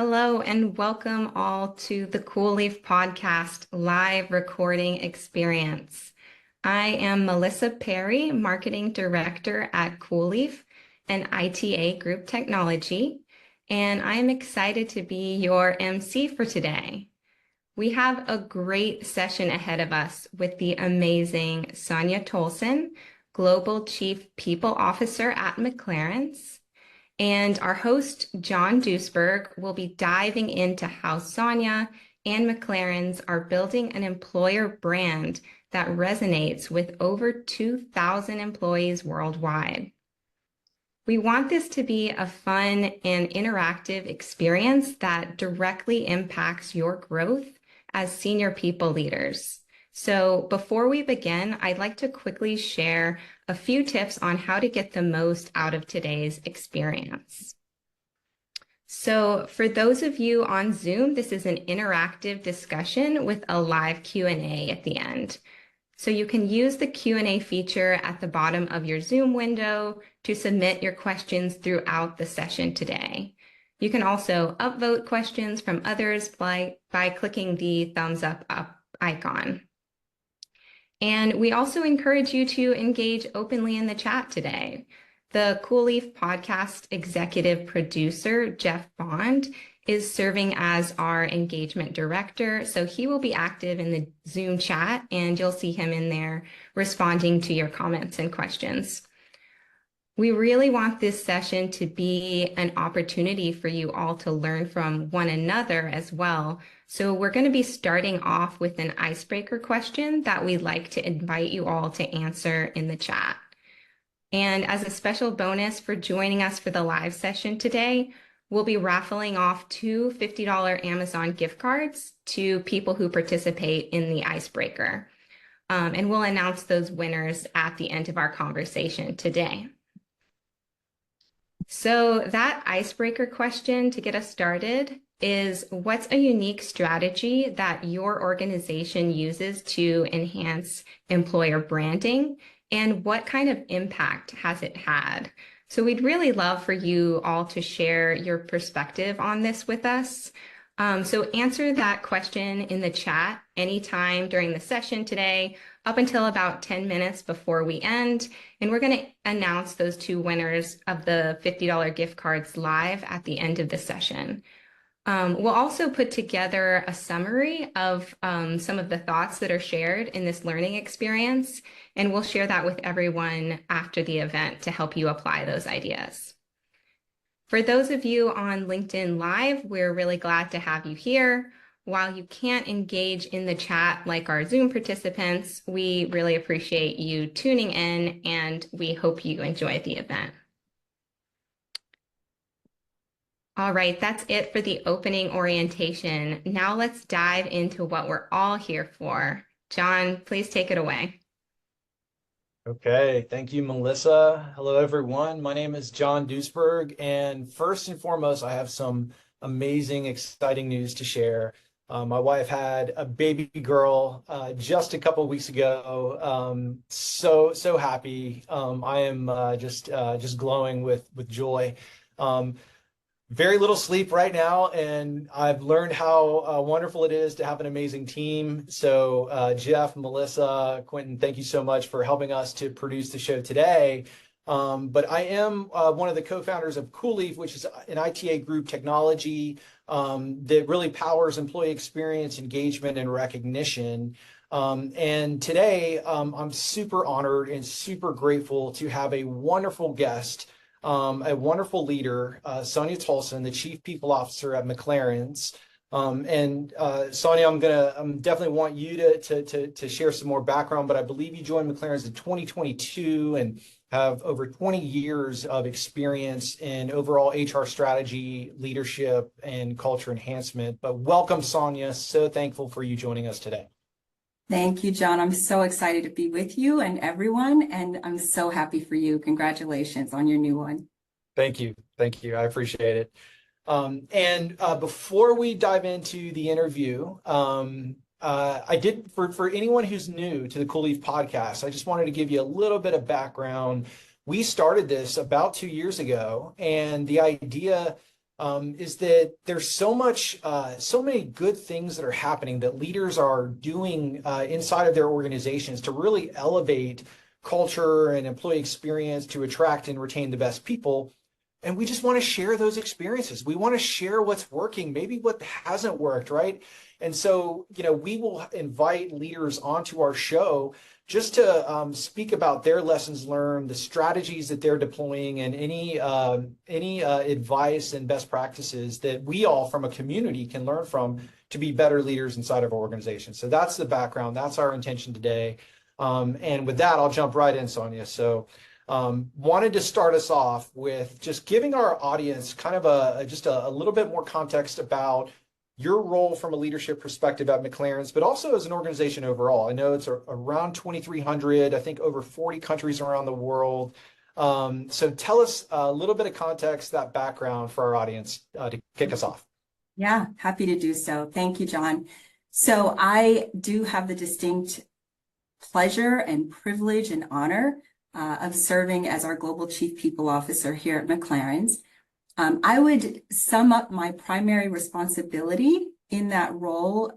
Hello and welcome all to the Cooleaf Podcast live recording experience. I am Melissa Perry, Marketing Director at Cooleaf and ITA Group Technology, and I'm excited to be your MC for today. We have a great session ahead of us with the amazing Sonya Tolson, Global Chief People Officer at McLarens. And our host, John Duisberg, will be diving into how Sonya and McLarens are building an employer brand that resonates with over 2,000 employees worldwide. We want this to be a fun and interactive experience that directly impacts your growth as senior people leaders. So before we begin, I'd like to quickly share a few tips on how to get the most out of today's experience. So for those of you on Zoom, this is an interactive discussion with a live Q&A at the end. So you can use the Q&A feature at the bottom of your Zoom window to submit your questions throughout the session today. You can also upvote questions from others by clicking the thumbs up icon. And we also encourage you to engage openly in the chat today. The Cooleaf Podcast executive producer, Jeff Bond, is serving as our engagement director. So he will be active in the Zoom chat and you'll see him in there responding to your comments and questions. We really want this session to be an opportunity for you all to learn from one another as well. So we're going to be starting off with an icebreaker question that we'd like to invite you all to answer in the chat. And as a special bonus for joining us for the live session today, we'll be raffling off two $50 Amazon gift cards to people who participate in the icebreaker. And we'll announce those winners at the end of our conversation today. So that icebreaker question to get us started is, what's a unique strategy that your organization uses to enhance employer branding, and what kind of impact has it had? So we'd really love for you all to share your perspective on this with us. So answer that question in the chat anytime during the session today, up until about 10 minutes before we end. And we're going to announce those two winners of the $50 gift cards live at the end of the session. We'll also put together a summary of some of the thoughts that are shared in this learning experience, and we'll share that with everyone after the event to help you apply those ideas. For those of you on LinkedIn Live, we're really glad to have you here. While you can't engage in the chat like our Zoom participants, we really appreciate you tuning in, and we hope you enjoy the event. All right, that's it for the opening orientation. Now let's dive into what we're all here for. John, please take it away. Okay, thank you, Melissa. Hello, everyone. My name is John Duisberg, and first and foremost, I have some amazing, exciting news to share. My wife had a baby girl just a couple of weeks ago. So happy. I am just glowing with joy. Very little sleep right now, and I've learned how wonderful it is to have an amazing team. So Jeff, Melissa, Quentin, thank you so much for helping us to produce the show today. But I am one of the co-founders of Cooleaf, which is an ITA group technology that really powers employee experience, engagement, and recognition. And today, I'm super honored and super grateful to have a wonderful guest, a wonderful leader, Sonya Tolson, the Chief People Officer at McLarens. Sonya, I'm definitely want you to share some more background, but I believe you joined McLarens in 2022 and have over 20 years of experience in overall HR strategy, leadership, and culture enhancement. But welcome, Sonya. So thankful for you joining us today. Thank you, John. I'm so excited to be with you and everyone, and I'm so happy for you. Congratulations on your new one. Thank you. Thank you. I appreciate it. Before we dive into the interview, I did, for anyone who's new to the Cooleaf Podcast, I just wanted to give you a little bit of background. We started this about 2 years ago, and the idea is that there's so many good things that are happening that leaders are doing inside of their organizations to really elevate culture and employee experience to attract and retain the best people. And we just want to share those experiences. We want to share what's working, maybe what hasn't worked, right? And so, we will invite leaders onto our show just to speak about their lessons learned, the strategies that they're deploying, and any advice and best practices that we all from a community can learn from to be better leaders inside of our organization. So that's the background. That's our intention today. And with that, I'll jump right in, Sonya. So wanted to start us off with just giving our audience kind of a little bit more context about your role from a leadership perspective at McLarens, but also as an organization overall. I know it's around 2,300, I think over 40 countries around the world. So tell us a little bit of context, that background for our audience to kick us off. Yeah, happy to do so. Thank you, John. So I do have the distinct pleasure and privilege and honor of serving as our Global Chief People Officer here at McLarens. I would sum up my primary responsibility in that role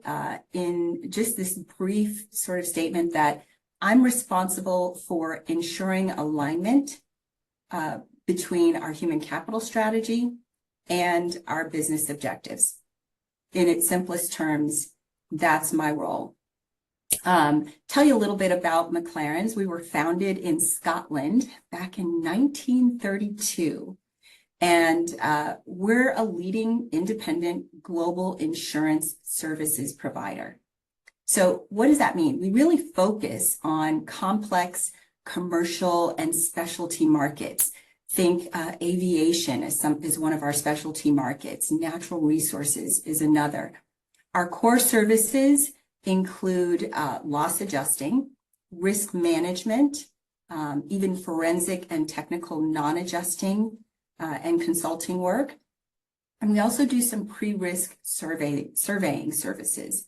in just this brief sort of statement that I'm responsible for ensuring alignment between our human capital strategy and our business objectives. In its simplest terms, that's my role. Tell you a little bit about McLarens. We were founded in Scotland back in 1932. And we're a leading independent global insurance services provider. So what does that mean? We really focus on complex commercial and specialty markets. Think aviation is one of our specialty markets. Natural resources is another. Our core services include loss adjusting, risk management, even forensic and technical non-adjusting and consulting work. And we also do some pre-risk surveying services.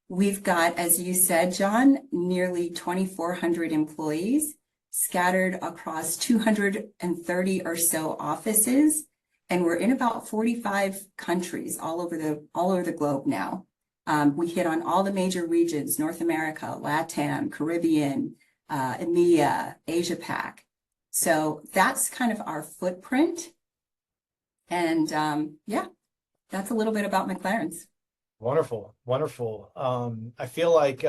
We've got, as you said, John, nearly 2,400 employees scattered across 230 or so offices. And we're in about 45 countries all over the globe now. We hit on all the major regions: North America, LATAM, Caribbean, EMEA, Asia Pac. So that's kind of our footprint. And yeah, that's a little bit about McLarens. Wonderful, wonderful. I feel like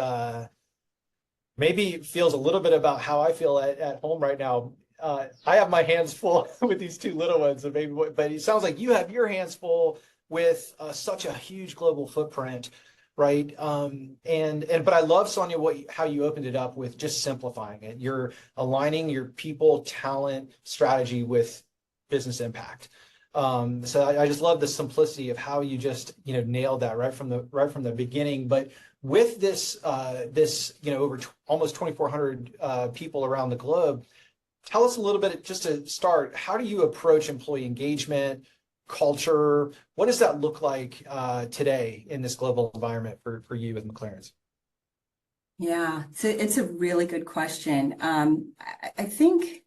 maybe it feels a little bit about how I feel at home right now. I have my hands full with these two little ones, but it sounds like you have your hands full with such a huge global footprint, right? But I love, Sonya, how you opened it up with just simplifying it. You're aligning your people, talent, strategy with business impact. So I just love the simplicity of how you just nailed that right from the beginning. But with this over almost 2,400 people around the globe, tell us a little bit, just to start, how do you approach employee engagement, culture? What does that look like today in this global environment for you with McLarens? Yeah, it's a really good question. I think,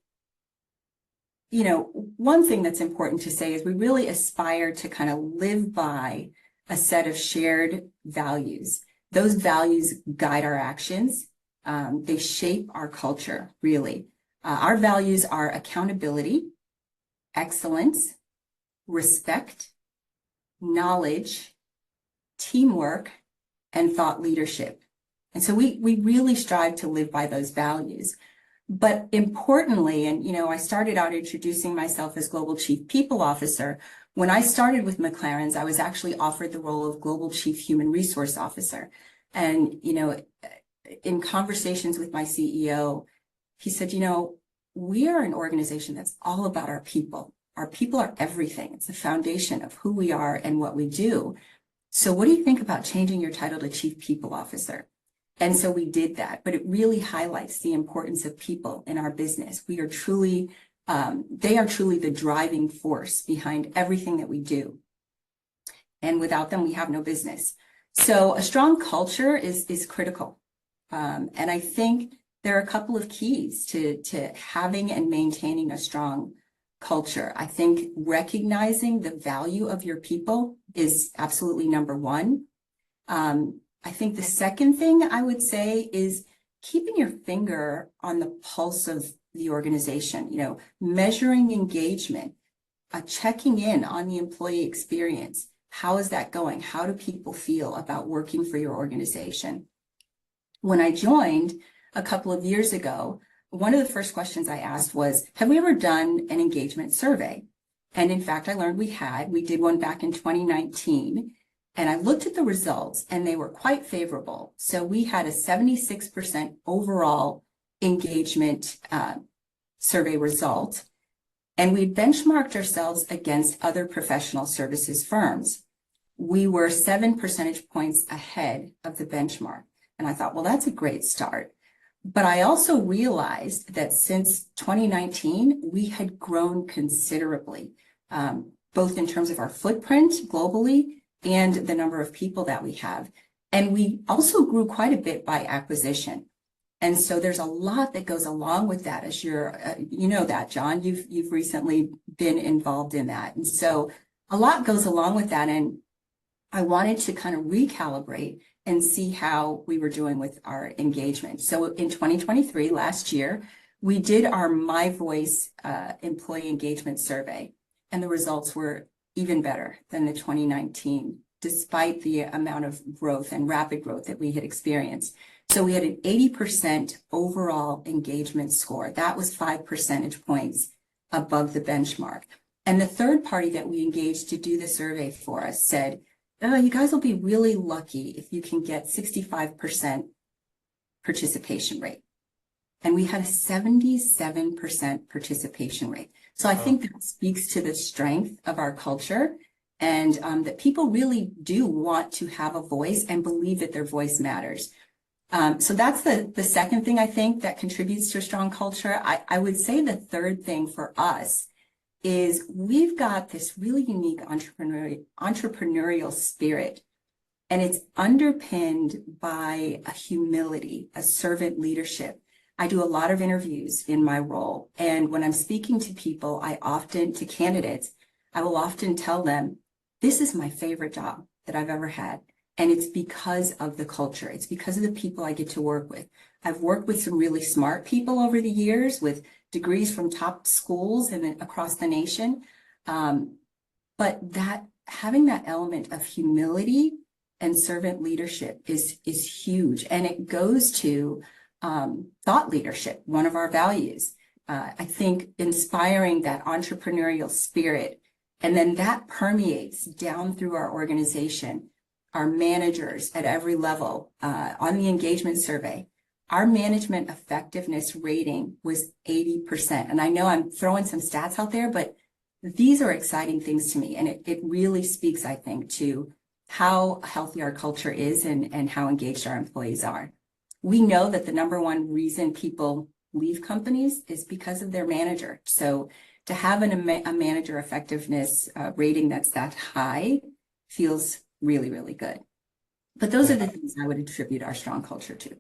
one thing that's important to say is we really aspire to kind of live by a set of shared values. Those values guide our actions. They shape our culture, really. Our values are accountability, excellence, respect, knowledge, teamwork, and thought leadership. And so we really strive to live by those values. But importantly, and I started out introducing myself as Global Chief People Officer. When I started with McLarens, I was actually offered the role of Global Chief Human Resource Officer. And, in conversations with my CEO, he said, we are an organization that's all about our people. Our people are everything. It's the foundation of who we are and what we do. So what do you think about changing your title to Chief People Officer? And so we did that, but it really highlights the importance of people in our business. We are truly, they are truly the driving force behind everything that we do. And without them, we have no business. So a strong culture is critical. And I think there are a couple of keys to having and maintaining a strong culture. I think recognizing the value of your people is absolutely number one. I think the second thing I would say is keeping your finger on the pulse of the organization, measuring engagement, checking in on the employee experience. How is that going? How do people feel about working for your organization? When I joined a couple of years ago, one of the first questions I asked was, have we ever done an engagement survey? And in fact, I learned we had. We did one back in 2019. And I looked at the results and they were quite favorable. So we had a 76% overall engagement survey result. And we benchmarked ourselves against other professional services firms. We were 7 percentage points ahead of the benchmark. And I thought, well, that's a great start. But I also realized that since 2019, we had grown considerably, both in terms of our footprint globally and the number of people that we have. And we also grew quite a bit by acquisition. And so there's a lot that goes along with that, as you know that, John, you've recently been involved in that. And so a lot goes along with that. And I wanted to kind of recalibrate and see how we were doing with our engagement. So in 2023, last year, we did our My Voice employee engagement survey, and the results were even better than the 2019, despite the amount of growth and rapid growth that we had experienced. So we had an 80% overall engagement score. That was 5 percentage points above the benchmark. And the third party that we engaged to do the survey for us said, oh, you guys will be really lucky if you can get 65% participation rate. And we had a 77% participation rate. So I think that speaks to the strength of our culture, and that people really do want to have a voice and believe that their voice matters. So that's the second thing I think that contributes to a strong culture. I would say the third thing for us is we've got this really unique entrepreneurial spirit, and it's underpinned by a humility, a servant leadership. I do a lot of interviews in my role, and when I'm speaking to people, to candidates, I will often tell them, this is my favorite job that I've ever had. And it's because of the culture. It's because of the people I get to work with. I've worked with some really smart people over the years with degrees from top schools and across the nation. But having that element of humility and servant leadership is huge. And it goes to thought leadership, one of our values. I think inspiring that entrepreneurial spirit, and then that permeates down through our organization. Our managers at every level, on the engagement survey, our management effectiveness rating was 80%. And I know I'm throwing some stats out there, but these are exciting things to me. And it really speaks, I think, to how healthy our culture is and how engaged our employees are. We know that the number one reason people leave companies is because of their manager. So to have a manager effectiveness rating that's that high feels really, really good. But those are the things I would attribute our strong culture to.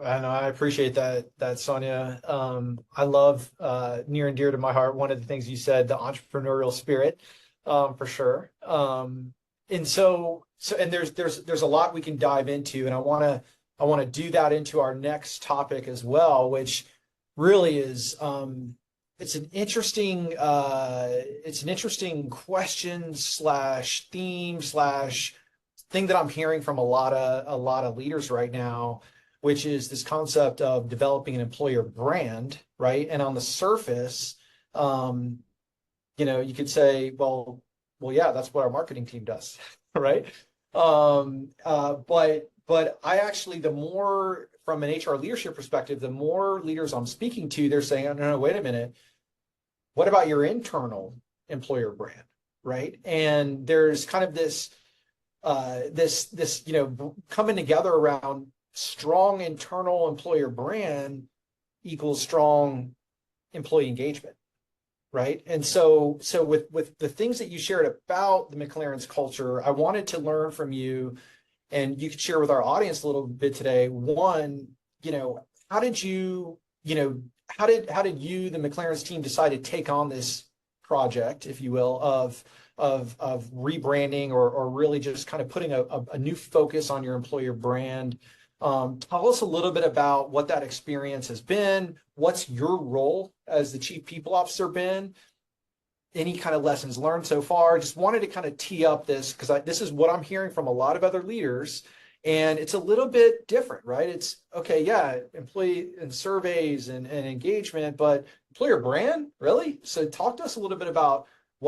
I know, I appreciate that, Sonya. I love, near and dear to my heart, one of the things you said, the entrepreneurial spirit, for sure. And so there's a lot we can dive into, and I want to do that into our next topic as well, which really is, it's an interesting question slash theme slash thing that I'm hearing from a lot of leaders right now, which is this concept of developing an employer brand, right? And on the surface, you could say, well, yeah, that's what our marketing team does, right? But I actually, the more from an HR leadership perspective, the more leaders I'm speaking to, they're saying, oh, no, wait a minute. What about your internal employer brand, right? And there's kind of this coming together around strong internal employer brand equals strong employee engagement, right? And so with the things that you shared about the McLarens culture, I wanted to learn from you, and you could share with our audience a little bit today. One, how did you how did you, the McLarens team, decide to take on this project, if you will, of rebranding or really just kind of putting a new focus on your employer brand? Tell us a little bit about what that experience has been. What's your role as the Chief People Officer been? Any kind of lessons learned so far? Just wanted to kind of tee up this because this is what I'm hearing from a lot of other leaders, and it's a little bit different, right? It's okay, yeah, employee and surveys and engagement, but employer brand, really? So talk to us a little bit about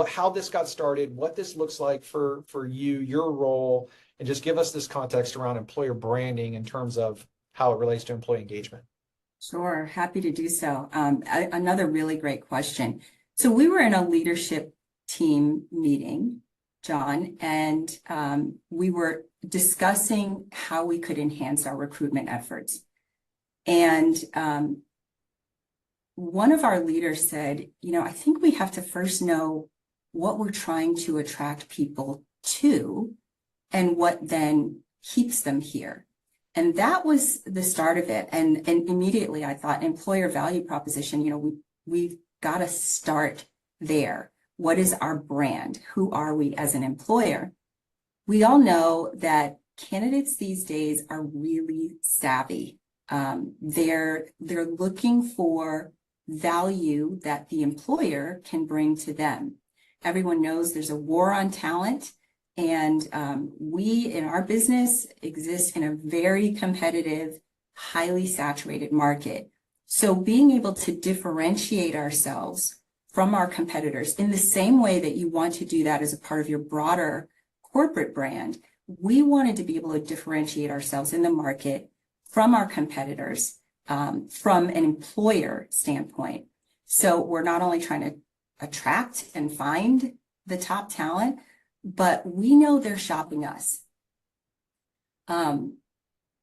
how this got started, what this looks like for you, your role, and just give us this context around employer branding in terms of how it relates to employee engagement. Sure, happy to do so. Another really great question. So we were in a leadership team meeting, John, and we were discussing how we could enhance our recruitment efforts. And one of our leaders said, I think we have to first know what we're trying to attract people to and what then keeps them here. And that was the start of it. And immediately I thought employer value proposition, we've got to start there. What is our brand? Who are we as an employer? We all know that candidates these days are really savvy. They're looking for value that the employer can bring to them. Everyone knows there's a war on talent, and we in our business exist in a very competitive, highly saturated market. So being able to differentiate ourselves from our competitors in the same way that you want to do that as a part of your broader corporate brand, we wanted to be able to differentiate ourselves in the market from our competitors from an employer standpoint. So we're not only trying to attract and find the top talent, but we know they're shopping us.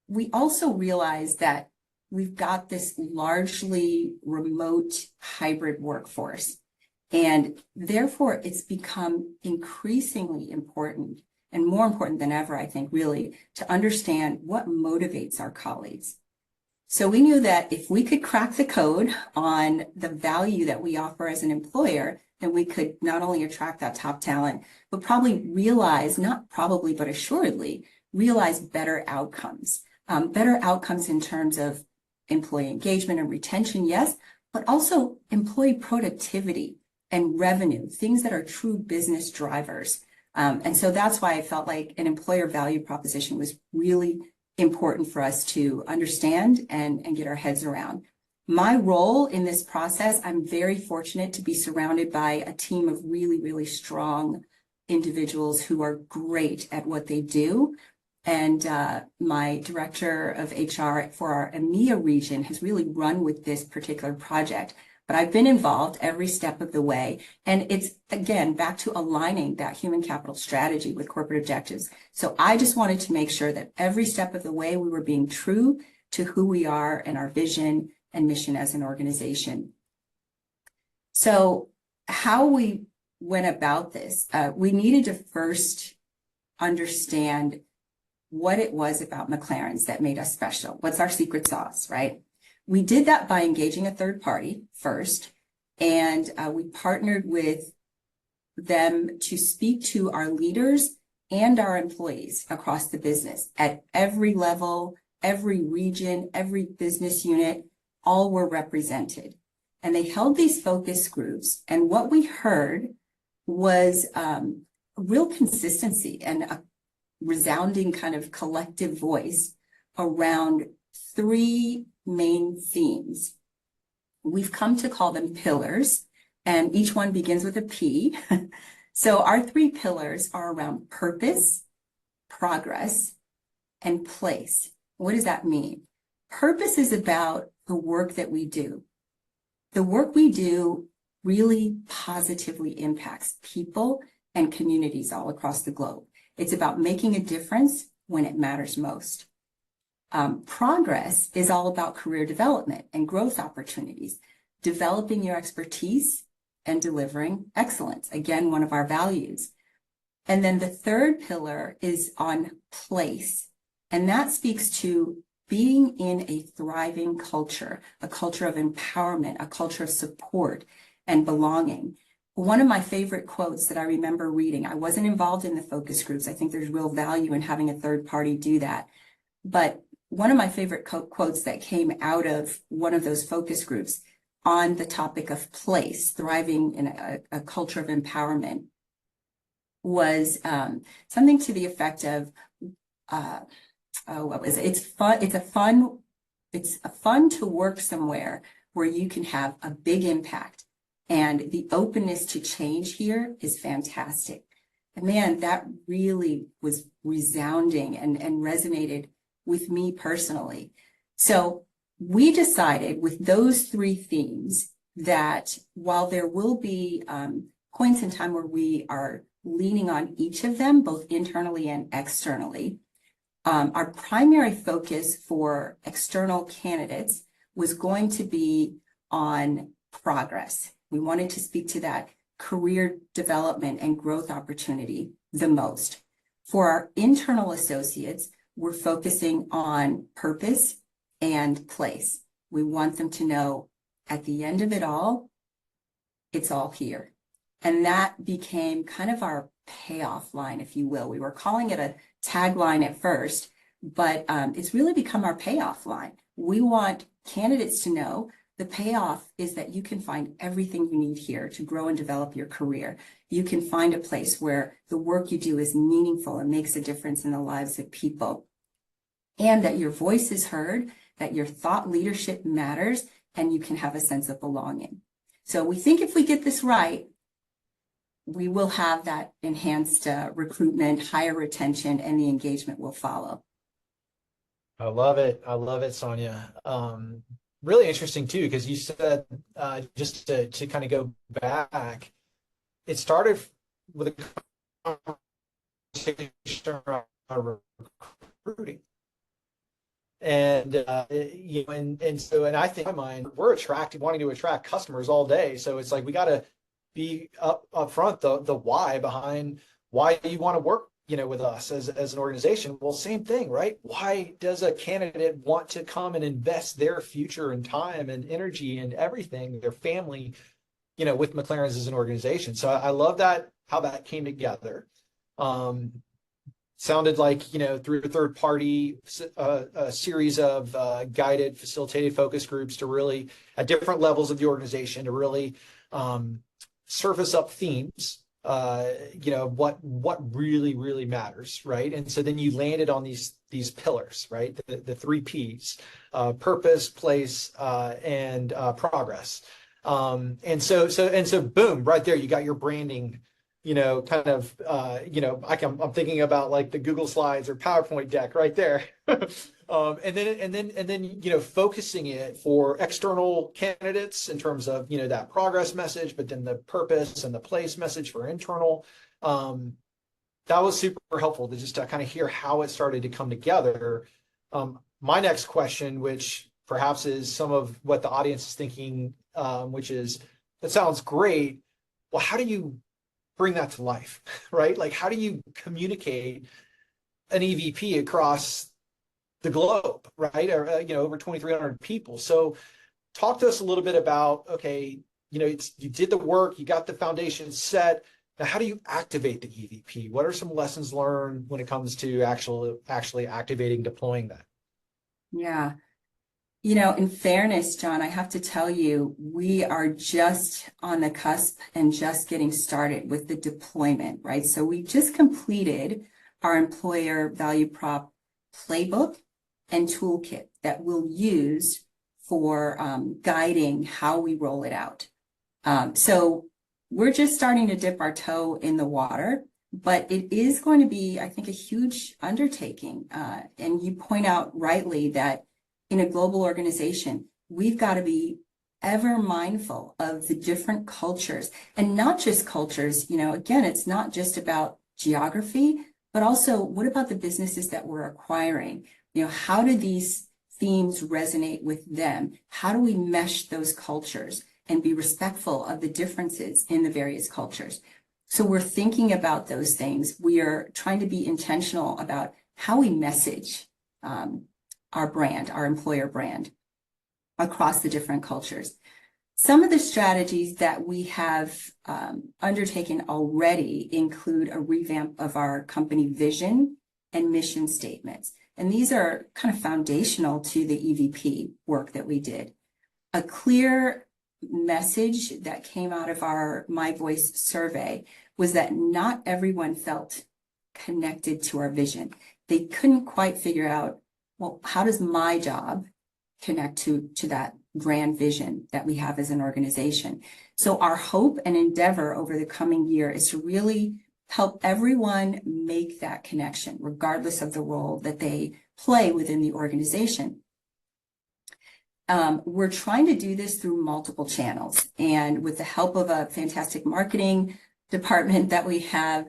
We also realize that we've got this largely remote hybrid workforce, and therefore it's become increasingly important and more important than ever, I think, really, to understand what motivates our colleagues. So we knew that if we could crack the code on the value that we offer as an employer, then we could not only attract that top talent, but probably realize, not probably, but assuredly, realize better outcomes in terms of employee engagement and retention, yes, but also employee productivity and revenue, things that are true business drivers. And so that's why I felt like an employer value proposition was really important for us to understand and get our heads around. My role in this process, I'm very fortunate to be surrounded by a team of really, really strong individuals who are great at what they do. And my director of HR for our EMEA region has really run with this particular project. But I've been involved every step of the way. And it's, again, back to aligning that human capital strategy with corporate objectives. So I just wanted to make sure that every step of the way we were being true to who we are and our vision and mission as an organization. So how we went about this, we needed to first understand what it was about McLarens that made us special. What's our secret sauce, right? We did that by engaging a third party first, and we partnered with them to speak to our leaders and our employees across the business at every level, every region, every business unit, all were represented. And they held these focus groups, and what we heard was real consistency and a resounding kind of collective voice around three main themes. We've come to call them pillars, and each one begins with a P. So our three pillars are around purpose, progress, and place. What does that mean? Purpose is about the work that we do. The work we do really positively impacts people and communities all across the globe. It's about making a difference when it matters most. Progress is all about career development and growth opportunities, developing your expertise and delivering excellence. Again, one of our values. And then the third pillar is on place. And that speaks to being in a thriving culture, a culture of empowerment, a culture of support and belonging. One of my favorite quotes that I remember reading, I wasn't involved in the focus groups. I think there's real value in having a third party do that. But one of my favorite quotes that came out of one of those focus groups on the topic of place, thriving in a culture of empowerment, was something to the effect of, what was it? It's fun to work somewhere where you can have a big impact, and the openness to change here is fantastic. And man, that really was resounding and resonated with me personally. So we decided with those three themes that while there will be points in time where we are leaning on each of them, both internally and externally, our primary focus for external candidates was going to be on progress. We wanted to speak to that career development and growth opportunity the most. For our internal associates, we're focusing on purpose and place. We want them to know at the end of it all, it's all here. And that became kind of our payoff line, if you will. We were calling it a tagline at first, but it's really become our payoff line. We want candidates to know the payoff is that you can find everything you need here to grow and develop your career. You can find a place where the work you do is meaningful and makes a difference in the lives of people, and that your voice is heard, that your thought leadership matters, and you can have a sense of belonging. So we think if we get this right, we will have that enhanced recruitment, higher retention, and the engagement will follow. I love it. I love it, Sonya. Really interesting too, because you said, just to kind of go back, it started with a conversation around recruiting. And and I think in my mind, we're wanting to attract customers all day. So it's like we got to be up front the why behind why you want to work with us as an organization. Well, same thing, right? Why does a candidate want to come and invest their future and time and energy and everything, their family, with McLarens as an organization? So I love that, how that came together. Sounded like, through a third party, a series of guided, facilitated focus groups to really, at different levels of the organization, to really surface up themes, what really matters, right? And so then you landed on these pillars, right? The three P's: purpose, place, and progress. And so boom, right there, you got your branding, kind of, I'm thinking about like the Google Slides or PowerPoint deck right there. And then, focusing it for external candidates in terms of, that progress message, but then the purpose and the place message for internal. That was super helpful to just kind of hear how it started to come together. My next question, which perhaps is some of what the audience is thinking, which is, that sounds great. Well, how do you bring that to life, right? Like, how do you communicate an EVP across the globe, right? Or, over 2,300 people. So talk to us a little bit about, okay, you did the work, you got the foundation set. Now, how do you activate the EVP? What are some lessons learned when it comes to actually activating, deploying that? Yeah. In fairness, John, I have to tell you, we are just on the cusp and just getting started with the deployment, right? So we just completed our employer value prop playbook and toolkit that we'll use for guiding how we roll it out. So we're just starting to dip our toe in the water, but it is going to be, I think, a huge undertaking. And you point out rightly that in a global organization, we've got to be ever mindful of the different cultures, and not just cultures. Again, it's not just about geography, but also what about the businesses that we're acquiring? How do these themes resonate with them? How do we mesh those cultures and be respectful of the differences in the various cultures? So we're thinking about those things. We are trying to be intentional about how we message our brand, our employer brand, across the different cultures. Some of the strategies that we have undertaken already include a revamp of our company vision and mission statements. And these are kind of foundational to the EVP work that we did. A clear message that came out of our My Voice survey was that not everyone felt connected to our vision. They couldn't quite figure out, well, how does my job connect to that grand vision that we have as an organization? So our hope and endeavor over the coming year is to really help everyone make that connection, regardless of the role that they play within the organization. We're trying to do this through multiple channels, and with the help of a fantastic marketing department that we have,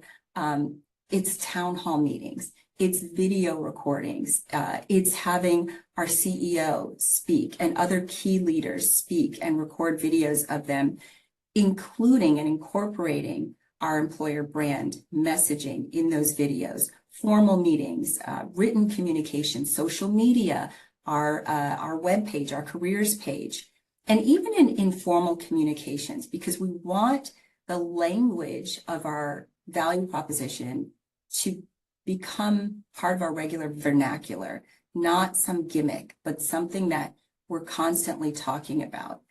it's town hall meetings, it's video recordings, it's having our CEO speak and other key leaders speak and record videos of them, including and incorporating our employer brand messaging in those videos, formal meetings, written communication, social media, our webpage, our careers page, and even in informal communications, because we want the language of our value proposition to become part of our regular vernacular, not some gimmick, but something that we're constantly talking about.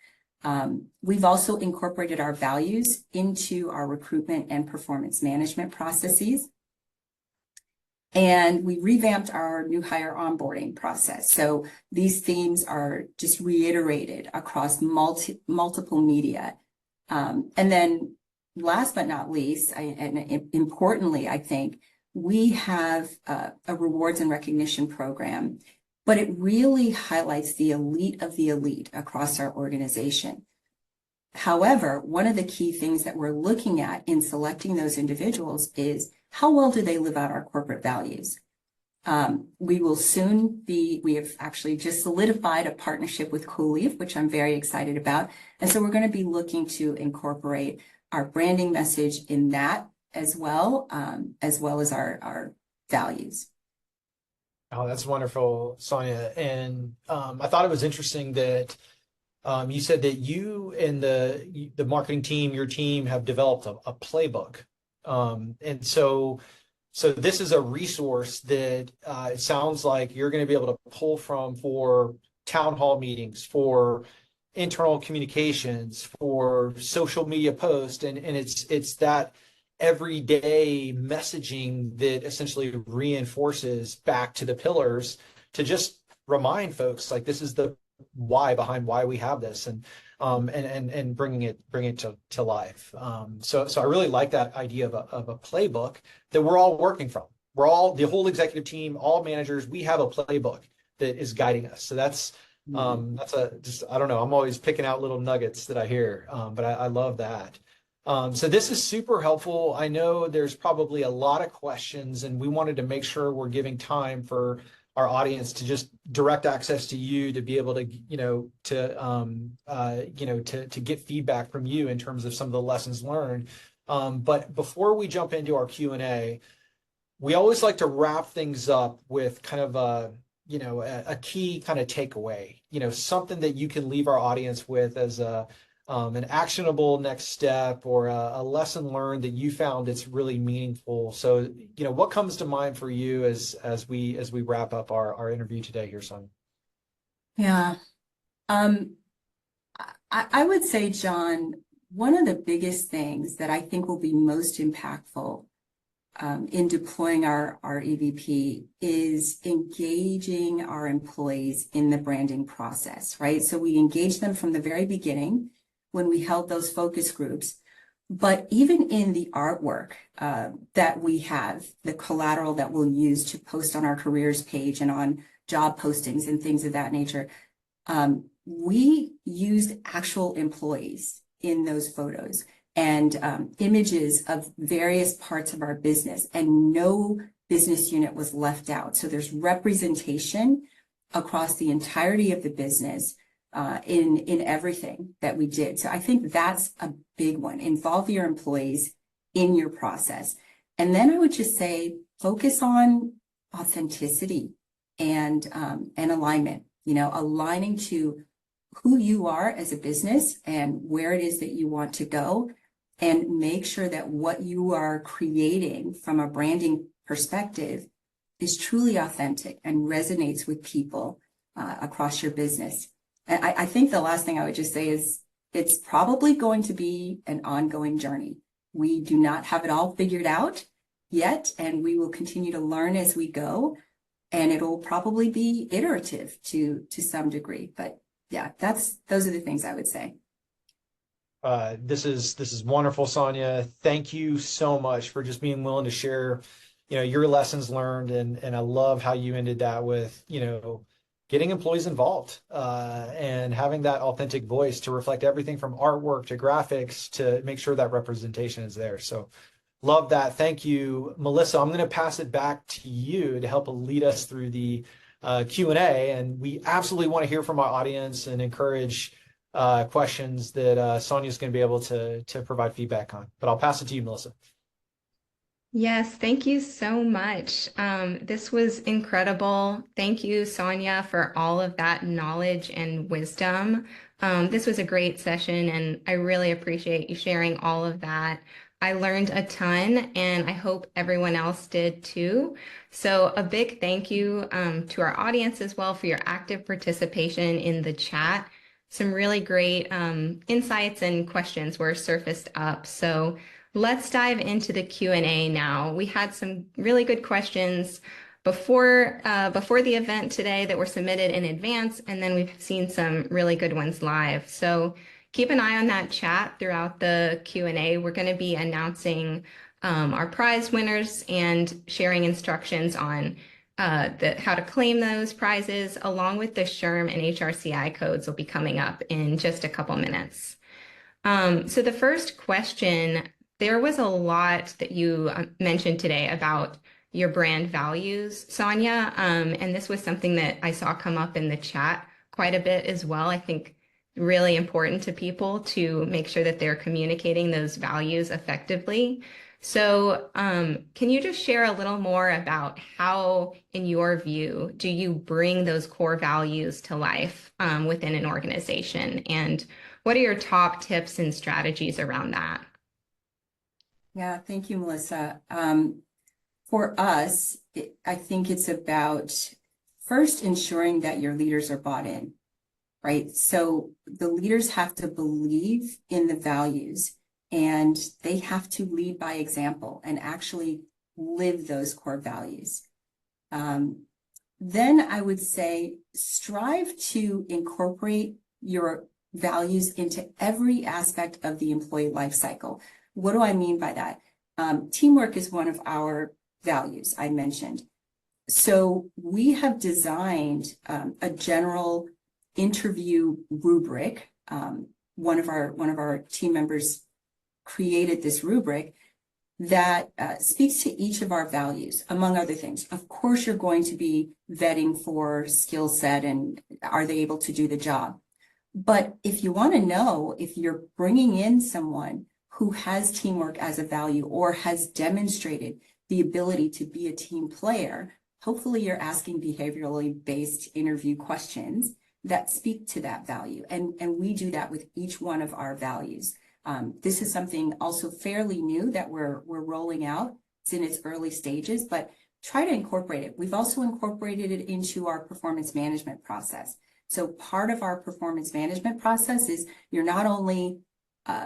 We've also incorporated our values into our recruitment and performance management processes. And we revamped our new hire onboarding process. So these themes are just reiterated across multiple media. And then last but not least, and importantly, I think, we have a rewards and recognition program, but it really highlights the elite of the elite across our organization. However, one of the key things that we're looking at in selecting those individuals is how well do they live out our corporate values? We have actually just solidified a partnership with Cooleaf, which I'm very excited about. And so we're going to be looking to incorporate our branding message in that as well as our values. Oh, that's wonderful, Sonya. And I thought it was interesting that you said that you and the marketing team, your team, have developed a playbook. And so this is a resource that it sounds like you're going to be able to pull from for town hall meetings, for internal communications, for social media posts, and it's that everyday messaging that essentially reinforces back to the pillars to just remind folks, like, this is the why behind why we have this, and bringing it to life. So I really like that idea of a playbook that we're all working from. We're all, the whole executive team, all managers, we have a playbook that is guiding us. So that's I don't know, I'm always picking out little nuggets that I hear, but I love that. So this is super helpful. I know there's probably a lot of questions, and we wanted to make sure we're giving time for our audience to just direct access to you, to be able to, to get feedback from you in terms of some of the lessons learned. But before we jump into our Q&A, we always like to wrap things up with kind of a key kind of takeaway, something that you can leave our audience with as an actionable next step, or a lesson learned that you found that's really meaningful. So, what comes to mind for you as we wrap up our interview today here, Sonya? Yeah. I would say, John, one of the biggest things that I think will be most impactful in deploying our EVP is engaging our employees in the branding process, right? So we engage them from the very beginning when we held those focus groups, but even in the artwork that we have, the collateral that we'll use to post on our careers page and on job postings and things of that nature, we used actual employees in those photos and images of various parts of our business, and no business unit was left out. So there's representation across the entirety of the business in everything that we did. So I think that's a big one. Involve your employees in your process. And then I would just say, focus on authenticity and alignment, aligning to who you are as a business and where it is that you want to go, and make sure that what you are creating from a branding perspective is truly authentic and resonates with people across your business. And I think the last thing I would just say is it's probably going to be an ongoing journey. We do not have it all figured out yet, and we will continue to learn as we go, and it'll probably be iterative to some degree. But yeah, those are the things I would say. This is wonderful, Sonya. Thank you so much for just being willing to share, your lessons learned, and I love how you ended that with, getting employees involved and having that authentic voice to reflect everything from artwork to graphics to make sure that representation is there. So love that. Thank you, Melissa. I'm going to pass it back to you to help lead us through the Q&A, and we absolutely want to hear from our audience and encourage questions that Sonya is going to be able to provide feedback on. But I'll pass it to you, Melissa. Yes, thank you so much. This was incredible. Thank you, Sonya, for all of that knowledge and wisdom. This was a great session, and I really appreciate you sharing all of that. I learned a ton, and I hope everyone else did too. So a big thank you to our audience as well for your active participation in the chat. Some really great insights and questions were surfaced up. So let's dive into the Q&A now. We had some really good questions before the event today that were submitted in advance, and then we've seen some really good ones live. So keep an eye on that chat throughout the Q&A. We're going to be announcing our prize winners and sharing instructions on how to claim those prizes, along with the SHRM and HRCI codes will be coming up in just a couple minutes. So the first question, there was a lot that you mentioned today about your brand values, Sonya, and this was something that I saw come up in the chat quite a bit as well. I think really important to people to make sure that they're communicating those values effectively. So can you just share a little more about how, in your view, do you bring those core values to life within an organization? And what are your top tips and strategies around that? Yeah, thank you, Melissa. For us, I think it's about first ensuring that your leaders are bought in, right? So the leaders have to believe in the values, and they have to lead by example and actually live those core values. Then I would say strive to incorporate your values into every aspect of the employee life cycle. What do I mean by that? Teamwork is one of our values I mentioned. So we have designed a general interview rubric. One of our team members created this rubric that speaks to each of our values, among other things. Of course, you're going to be vetting for skill set and are they able to do the job. But if you want to know if you're bringing in someone who has teamwork as a value or has demonstrated the ability to be a team player, hopefully you're asking behaviorally based interview questions that speak to that value. And we do that with each one of our values. This is something also fairly new that we're rolling out. It's in its early stages, but try to incorporate it. We've also incorporated it into our performance management process. So part of our performance management process is you're not only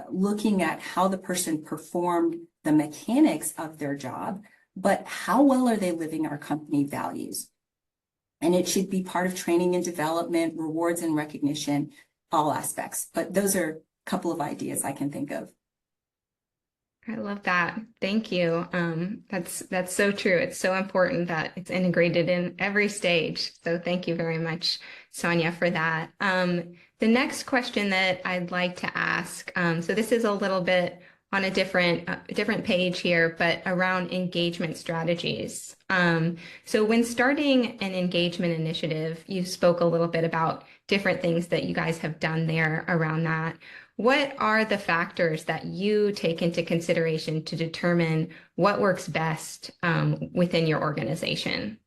looking at how the person performed the mechanics of their job, but how well are they living our company values? And it should be part of training and development, rewards and recognition, all aspects. But those are a couple of ideas I can think of. I love that. Thank you. That's so true. It's so important that it's integrated in every stage. So thank you very much, Sonya, for that. The next question that I'd like to ask, so this is a little bit on a different page here, but around engagement strategies. So when starting an engagement initiative, you spoke a little bit about different things that you guys have done there around that. What are the factors that you take into consideration to determine what works best within your organization?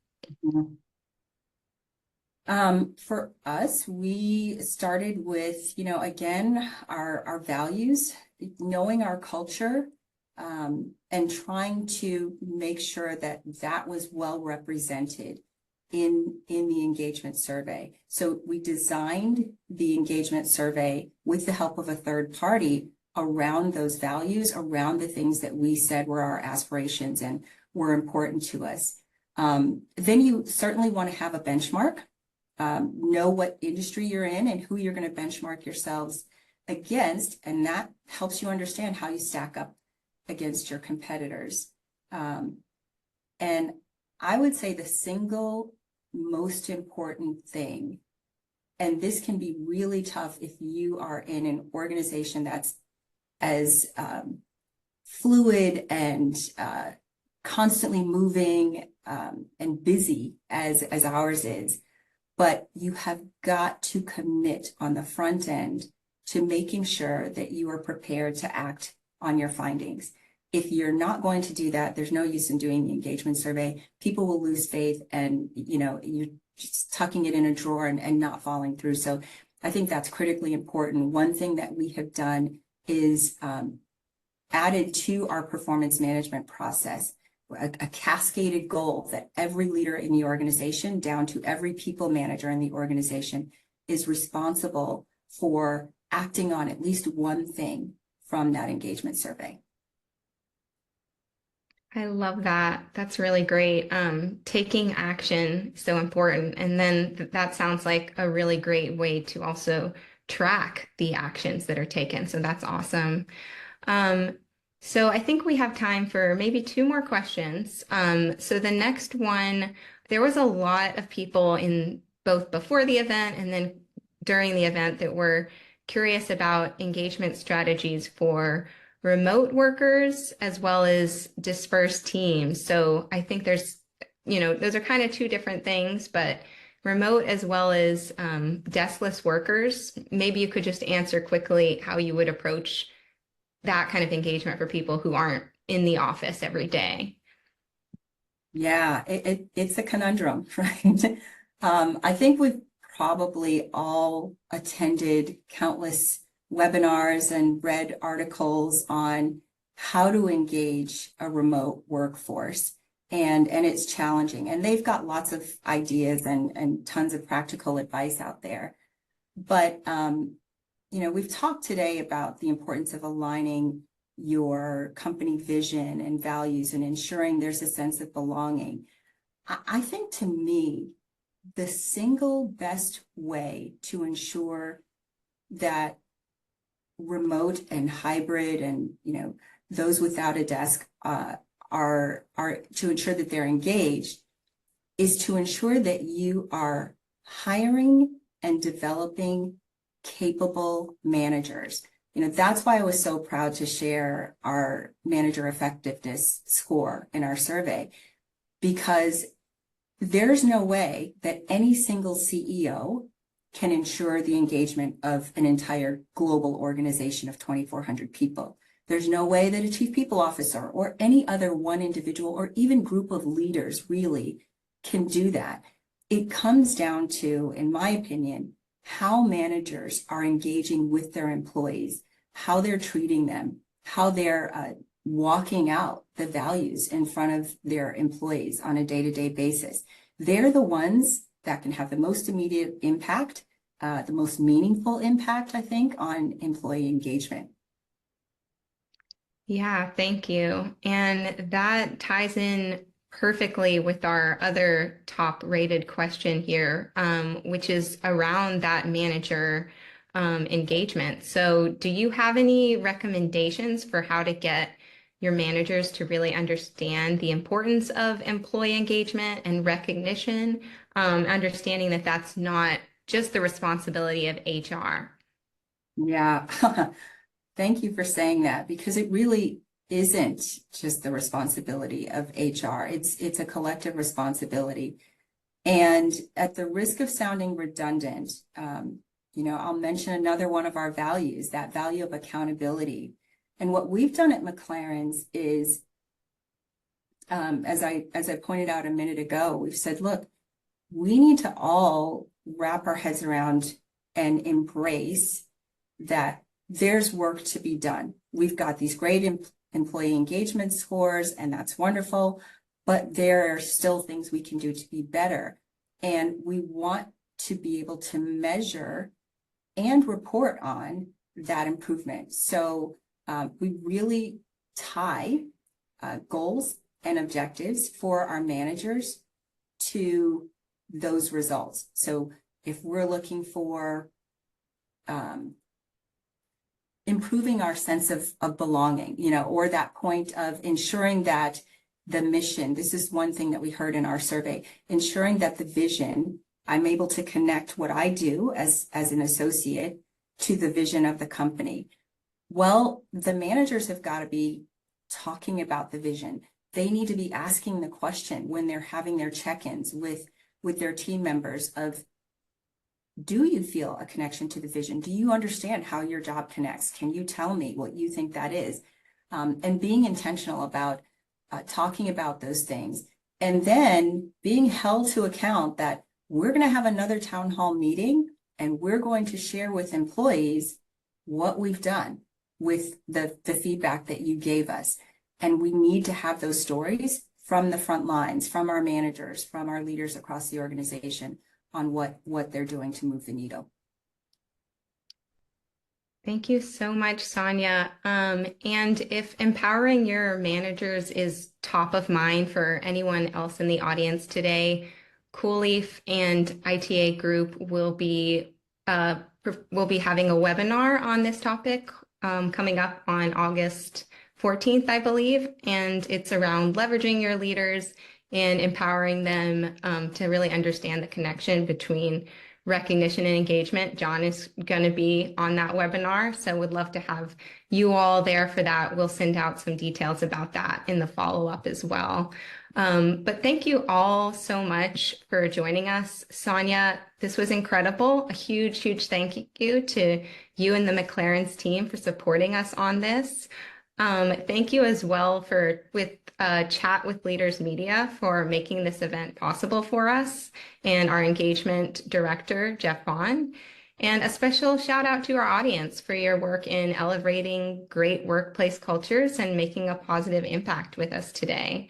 For us, we started with, again, our values, knowing our culture, and trying to make sure that that was well represented in the engagement survey. So we designed the engagement survey with the help of a third party around those values, around the things that we said were our aspirations and were important to us. Then you certainly want to have a benchmark. Know what industry you're in and who you're going to benchmark yourselves against, and that helps you understand how you stack up against your competitors. And I would say the single most important thing, and this can be really tough if you are in an organization that's as fluid and constantly moving and busy as ours is, but you have got to commit on the front end to making sure that you are prepared to act on your findings. If you're not going to do that, there's no use in doing the engagement survey. People will lose faith, and you're just tucking it in a drawer and not following through. So I think that's critically important. One thing that we have done is added to our performance management process a cascaded goal that every leader in the organization, down to every people manager in the organization, is responsible for acting on at least one thing from that engagement survey. I love that. That's really great. Taking action, so important. And then that sounds like a really great way to also track the actions that are taken. So that's awesome. So I think we have time for maybe two more questions. So the next one, there was a lot of people in both before the event and then during the event that were curious about engagement strategies for remote workers as well as dispersed teams. So I think there's, those are kind of two different things, but remote as well as deskless workers. Maybe you could just answer quickly how you would approach that kind of engagement for people who aren't in the office every day. Yeah, it's a conundrum, right? I think we've probably all attended countless webinars and read articles on how to engage a remote workforce. And it's challenging. And they've got lots of ideas and tons of practical advice out there. But, we've talked today about the importance of aligning your company vision and values and ensuring there's a sense of belonging. I think, to me, the single best way to ensure that remote and hybrid and those without a desk are to ensure that they're engaged is to ensure that you are hiring and developing capable managers. That's why I was so proud to share our manager effectiveness score in our survey, because there's no way that any single CEO can ensure the engagement of an entire global organization of 2,400 people. There's no way that a chief people officer or any other one individual or even group of leaders really can do that. It comes down to, in my opinion, how managers are engaging with their employees, how they're treating them, how they're walking out the values in front of their employees on a day-to-day basis. They're the ones that can have the most immediate impact, the most meaningful impact, I think, on employee engagement. Yeah, thank you. And that ties in perfectly with our other top rated question here, which is around that manager engagement. So do you have any recommendations for how to get your managers to really understand the importance of employee engagement and recognition, understanding that that's not just the responsibility of HR? Yeah, thank you for saying that, because it really isn't just the responsibility of HR. It's a collective responsibility. And at the risk of sounding redundant, I'll mention another one of our values, that value of accountability. And what we've done at McLarens is, as I pointed out a minute ago, we've said, look, we need to all wrap our heads around and embrace that there's work to be done. We've got these great employee engagement scores, and that's wonderful, but there are still things we can do to be better. And we want to be able to measure and report on that improvement. So we really tie goals and objectives for our managers to those results. So if we're looking for improving our sense of belonging, or that point of ensuring that the mission, this is one thing that we heard in our survey, ensuring that the vision, I'm able to connect what I do as an associate to the vision of the company. Well, the managers have got to be talking about the vision. They need to be asking the question when they're having their check-ins with their team members of, do you feel a connection to the vision? Do you understand how your job connects? Can you tell me what you think that is? And being intentional about talking about those things, and then being held to account that we're going to have another town hall meeting and we're going to share with employees what we've done with the feedback that you gave us. And we need to have those stories from the front lines, from our managers, from our leaders across the organization on what they're doing to move the needle. Thank you so much, Sonya. And if empowering your managers is top of mind for anyone else in the audience today, Cooleaf and ITA Group will be having a webinar on this topic coming up on August 14th, I believe, and it's around leveraging your leaders and empowering them to really understand the connection between recognition and engagement. John is going to be on that webinar, so would love to have you all there for that. We'll send out some details about that in the follow-up as well. But thank you all so much for joining us. Sonya, this was incredible. A huge, huge thank you to you and the McLarens team for supporting us on this. Thank you as well with Chat with Leaders Media for making this event possible for us, and our engagement director, Jeff Vaughn. And a special shout out to our audience for your work in elevating great workplace cultures and making a positive impact with us today.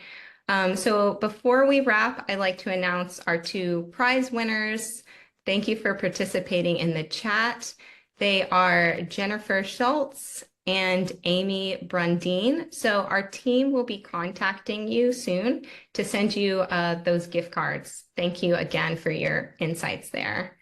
So before we wrap, I'd like to announce our 2 prize winners. Thank you for participating in the chat. They are Jennifer Schultz and Amy Brundine. So our team will be contacting you soon to send you those gift cards. Thank you again for your insights there.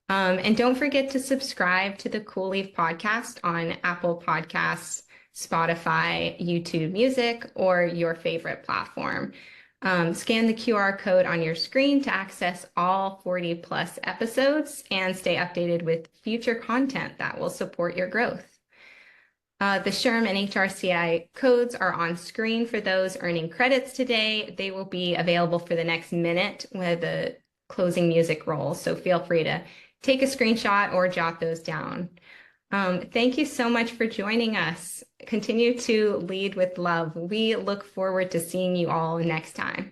And don't forget to subscribe to the Cooleaf Podcast on Apple Podcasts, Spotify, YouTube Music, or your favorite platform. Scan the QR code on your screen to access all 40+ episodes and stay updated with future content that will support your growth. The SHRM and HRCI codes are on screen for those earning credits today. They will be available for the next minute when the closing music rolls, so feel free to take a screenshot or jot those down. Thank you so much for joining us. Continue to lead with love. We look forward to seeing you all next time.